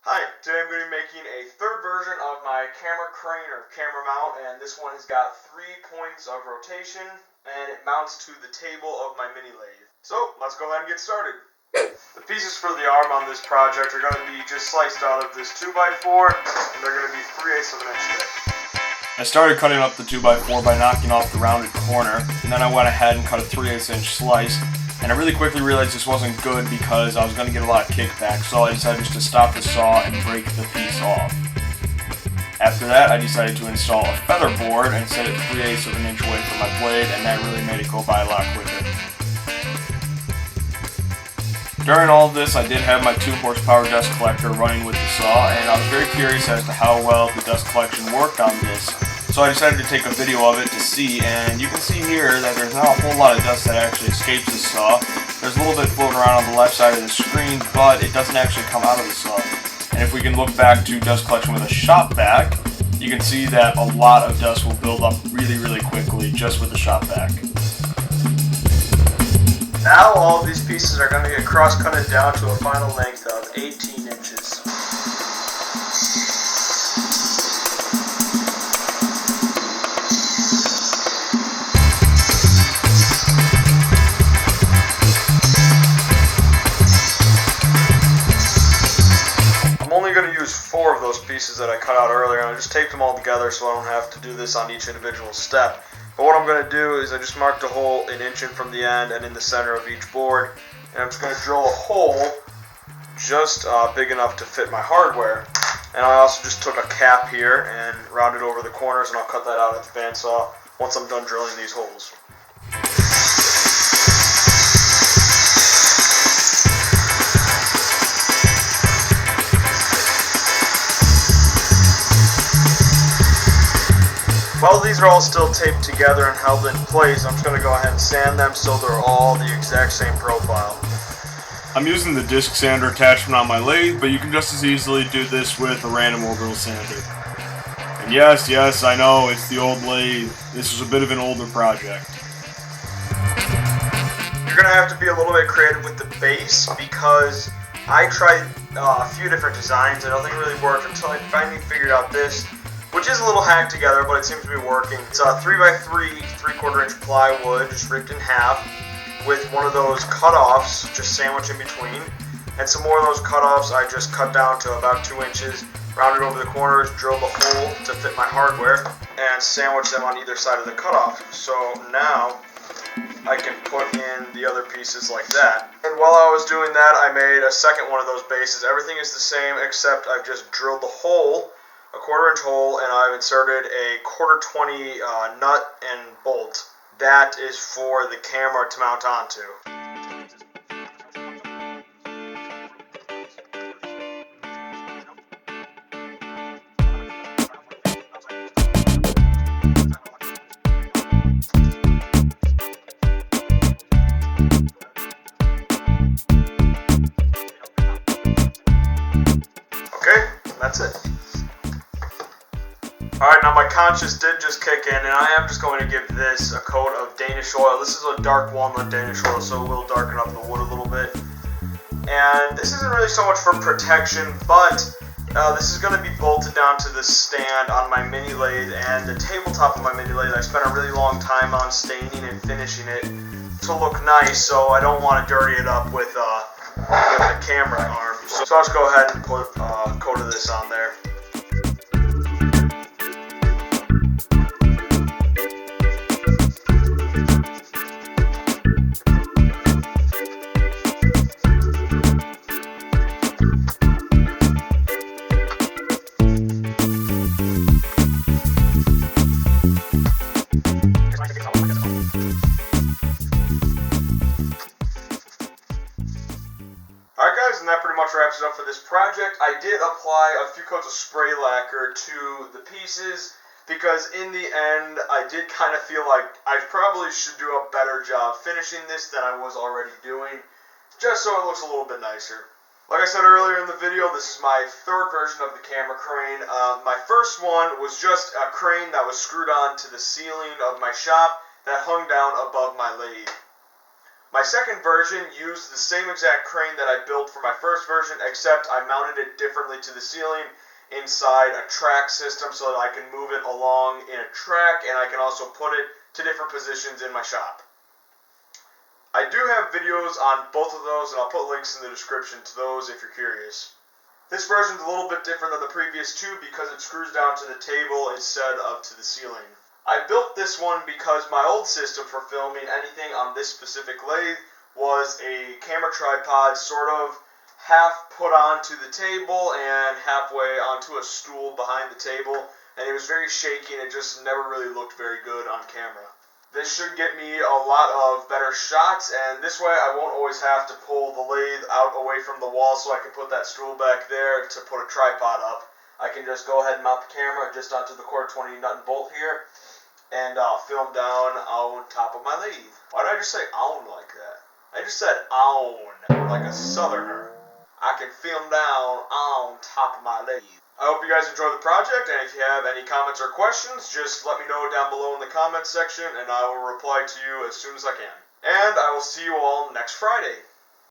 Hi, today I'm going to be making a third version of my camera crane or camera mount, and this one has got 3 points of rotation and it mounts to the table of my mini lathe. So let's go ahead and get started. The pieces for the arm on this project are going to be just sliced out of this 2x4 and they're going to be 3/8 of an inch thick. I started cutting up the 2x4 by knocking off the rounded corner, and then I went ahead and cut a 3/8 inch slice. And I really quickly realized this wasn't good because I was going to get a lot of kickback, so I decided just to stop the saw and break the piece off. After that, I decided to install a feather board and set it 3/8 of an inch away from my blade, and that really made it go by a lot quicker. During all of this, I did have my 2 horsepower dust collector running with the saw, and I was very curious as to how well the dust collection worked on this. So I decided to take a video of it to see, and you can see here that there's not a whole lot of dust that actually escapes the saw. There's a little bit floating around on the left side of the screen, but it doesn't actually come out of the saw. And if we can look back to dust collection with a shop vac, you can see that a lot of dust will build up really quickly just with the shop vac. Now all of these pieces are going to get cross-cutted down to a final length of 18 inches. I'm only going to use 4 of those pieces that I cut out earlier, and I just taped them all together so I don't have to do this on each individual step. But what I'm going to do is I just marked a hole 1 inch in from the end and in the center of each board, and I'm just going to drill a hole just big enough to fit my hardware. And I also just took a cap here and rounded over the corners, and I'll cut that out at the bandsaw once I'm done drilling these holes. While these are all still taped together and held in place, I'm just going to go ahead and sand them so they're all the exact same profile. I'm using the disc sander attachment on my lathe, but you can just as easily do this with a random orbital sander. And yes, I know, it's the old lathe. This is a bit of an older project. You're going to have to be a little bit creative with the base because I tried a few different designs and nothing really worked until I finally figured out this, which is a little hacked together, but it seems to be working. It's a 3x3 3/4 inch plywood, just ripped in half, with one of those cut-offs just sandwiched in between, and some more of those cut-offs I just cut down to about 2 inches, rounded over the corners, drilled a hole to fit my hardware, and sandwiched them on either side of the cut-off. So now I can put in the other pieces like that. And while I was doing that, I made a second one of those bases. Everything is the same except I've just drilled the hole, a 1/4 inch hole, and I've inserted a 1/4-20 nut and bolt. That is for the camera to mount onto. Okay, that's it. Alright, now my conscience did just kick in, and I am just going to give this a coat of Danish oil. This is a dark walnut Danish oil, so it will darken up the wood a little bit. And this isn't really so much for protection, but this is going to be bolted down to the stand on my mini lathe, and the tabletop of my mini lathe I spent a really long time on staining and finishing it to look nice, so I don't want to dirty it up with the camera arm. So I'll just go ahead and put a coat of this on there. Alright guys, and that pretty much wraps it up for this project. I did apply a few coats of spray lacquer to the pieces because in the end I did kind of feel like I probably should do a better job finishing this than I was already doing, just so it looks a little bit nicer. Like I said earlier in the video, this is my third version of the camera crane. My first one was just a crane that was screwed on to the ceiling of my shop that hung down above my lathe. My second version used the same exact crane that I built for my first version, except I mounted it differently to the ceiling inside a track system so that I can move it along in a track, and I can also put it to different positions in my shop. I do have videos on both of those, and I'll put links in the description to those if you're curious. This version is a little bit different than the previous two because it screws down to the table instead of to the ceiling. I built this one because my old system for filming anything on this specific lathe was a camera tripod sort of half put onto the table and halfway onto a stool behind the table, and it was very shaky and it just never really looked very good on camera. This should get me a lot of better shots, and this way I won't always have to pull the lathe out away from the wall so I can put that stool back there to put a tripod up. I can just go ahead and mount the camera just onto the core 20 nut and bolt here, and film down on top of my lathe. Why did I just say on like that? I just said on, like a southerner. I can film down on top of my lathe. I hope you guys enjoy the project, and if you have any comments or questions, just let me know down below in the comments section, and I will reply to you as soon as I can. And I will see you all next Friday.